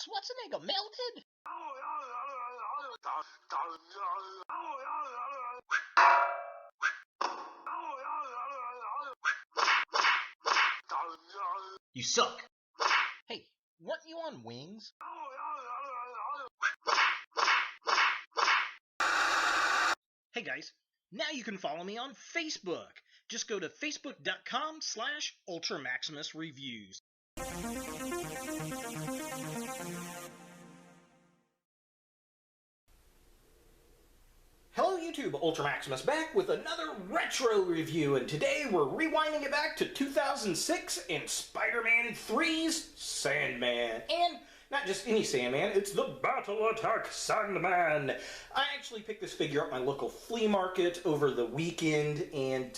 Schwarzenegger melted? You suck. Hey, weren't you on Wings? Hey guys, now you can follow me on Facebook. Just go to facebook.com/UltraMaximusReviews. Hello YouTube, Ultra Maximus back with another retro review, and today we're rewinding it back to 2006 and Spider-Man 3's Sandman. And not just any Sandman, it's the Battle Attack Sandman. I actually picked this figure up at my local flea market over the weekend, and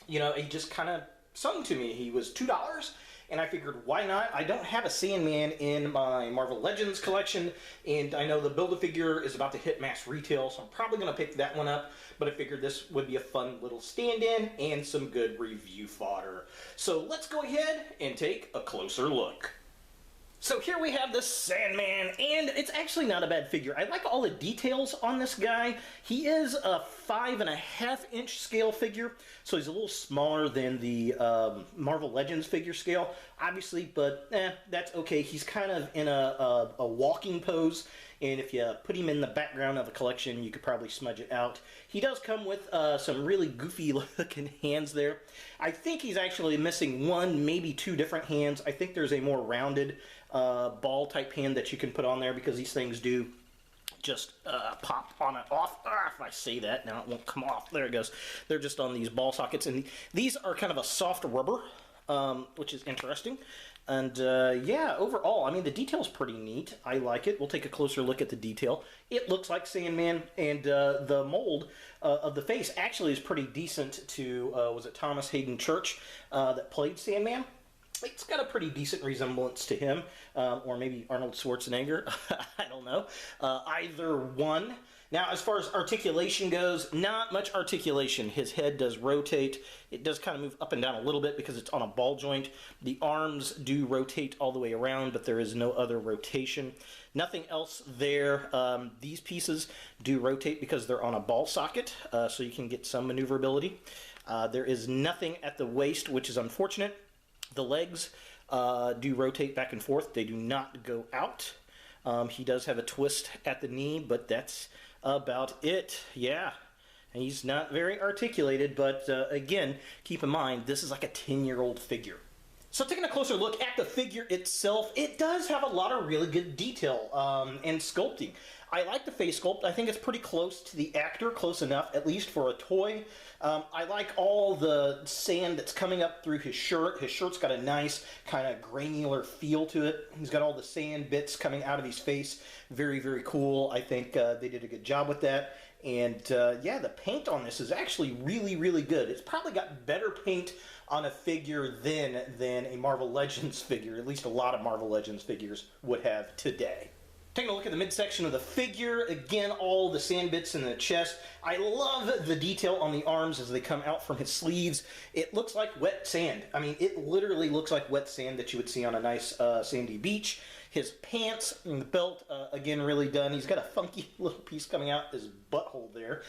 he just kind of sung to me. He was $2. And I figured, why not? I don't have a Sandman in my Marvel Legends collection, and I know the Build-A-Figure is about to hit mass retail, so I'm probably going to pick that one up, but I figured this would be a fun little stand-in and some good review fodder. So let's go ahead and take a closer look. So here we have the Sandman, and it's actually not a bad figure. I like all the details on this guy. He is a 5.5-inch scale figure, so he's a little smaller than the Marvel Legends figure scale, obviously, but that's okay. He's kind of in a walking pose, and if you put him in the background of a collection, you could probably smudge it out. He does come with some really goofy looking hands there. I think he's actually missing one, maybe two different hands. I think there's a more rounded ball type hand that you can put on there, because these things do just pop on and off. If I say that, now it won't come off. There it goes. They're just on these ball sockets, and these are kind of a soft rubber, which is interesting. And yeah, overall, I mean, the detail's pretty neat. I like it. We'll take a closer look at the detail. It looks like Sandman, and the mold of the face actually is pretty decent to, was it Thomas Hayden Church that played Sandman? It's got a pretty decent resemblance to him, or maybe Arnold Schwarzenegger. I don't know. Either one. Now, as far as articulation goes, not much articulation. His head does rotate. It does kind of move up and down a little bit because it's on a ball joint. The arms do rotate all the way around, but there is no other rotation. Nothing else there. These pieces do rotate because they're on a ball socket, so you can get some maneuverability. There is nothing at the waist, which is unfortunate. The legs do rotate back and forth. They do not go out. He does have a twist at the knee, but that's about it. Yeah, and he's not very articulated, but again, keep in mind, this is like a 10-year-old figure. So taking a closer look at the figure itself, it does have a lot of really good detail and sculpting. I like the face sculpt. I think it's pretty close to the actor, close enough, at least for a toy. I like all the sand that's coming up through his shirt. His shirt's got a nice kind of granular feel to it. He's got all the sand bits coming out of his face. Very, very cool. I think they did a good job with that. And yeah, the paint on this is actually really, really good. It's probably got better paint on a figure than a Marvel Legends figure. At least a lot of Marvel Legends figures would have today. Taking a look at the midsection of the figure, again, all the sand bits in the chest. I love the detail on the arms as they come out from his sleeves. It looks like wet sand. I mean, it literally looks like wet sand that you would see on a nice sandy beach. His pants and the belt, again, really done. He's got a funky little piece coming out his butthole there,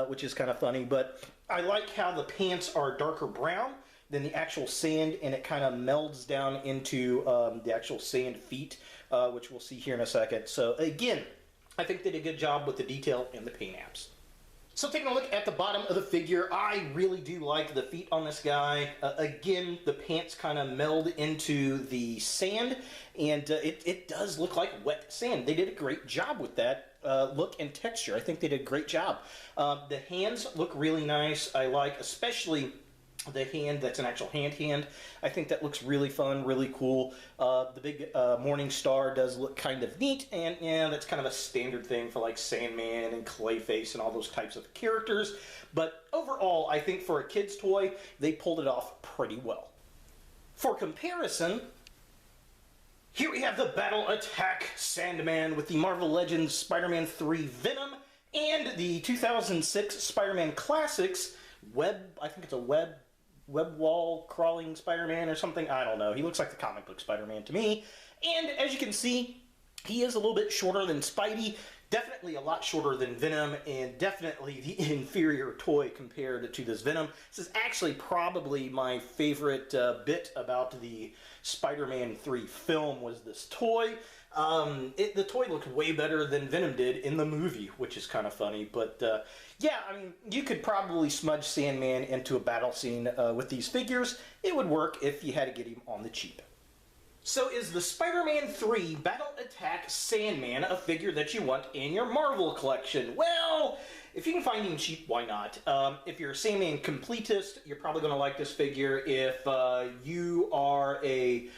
which is kind of funny. But I like how the pants are darker brown than the actual sand, and it kind of melds down into the actual sand feet, which we'll see here in a second. So again, I think they did a good job with the detail and the paint apps. So taking a look at the bottom of the figure, I really do like the feet on this guy. Again, the pants kind of meld into the sand, and it does look like wet sand. They did a great job with that look and texture. I think they did a great job. The hands look really nice. I like especially the hand that's an actual hand. I think that looks really fun, really cool. The big morning star does look kind of neat, and yeah, that's kind of a standard thing for like Sandman and Clayface and all those types of characters. But overall, I think for a kid's toy, they pulled it off pretty well. For comparison, here we have the Battle Attack Sandman with the Marvel Legends Spider-Man 3 Venom and the 2006 Spider-Man Classics I think it's a web wall crawling Spider-Man or something. I don't know. He looks like the comic book Spider-Man to me. And as you can see, He is a little bit shorter than Spidey, definitely a lot shorter than Venom, and definitely the inferior toy compared to this Venom. This is actually probably my favorite bit about the Spider-Man 3 film was this toy. The toy looked way better than Venom did in the movie, which is kind of funny. But yeah, I mean, you could probably smudge Sandman into a battle scene with these figures. It would work if you had to get him on the cheap. So is the Spider-Man 3 Battle Attack Sandman a figure that you want in your Marvel collection? Well, if you can find him cheap, why not? If you're a Sandman completist, you're probably going to like this figure. If you are a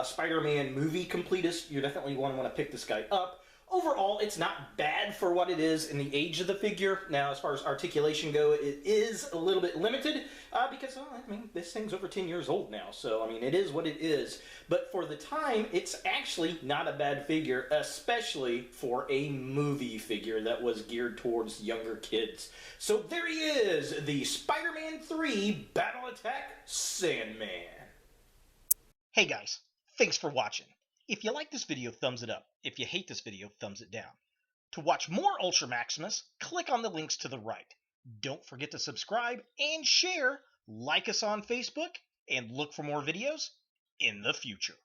Spider-Man movie completist, you definitely want to pick this guy up. Overall, it's not bad for what it is in the age of the figure. Now, as far as articulation go, it is a little bit limited because, well, I mean, this thing's over 10 years old now. So, I mean, it is what it is. But for the time, it's actually not a bad figure, especially for a movie figure that was geared towards younger kids. So there he is, the Spider-Man 3 Battle Attack Sandman. Hey guys, thanks for watching. If you like this video, thumbs it up. If you hate this video, thumbs it down. To watch more Ultra Maximus, click on the links to the right. Don't forget to subscribe and share, like us on Facebook, and look for more videos in the future.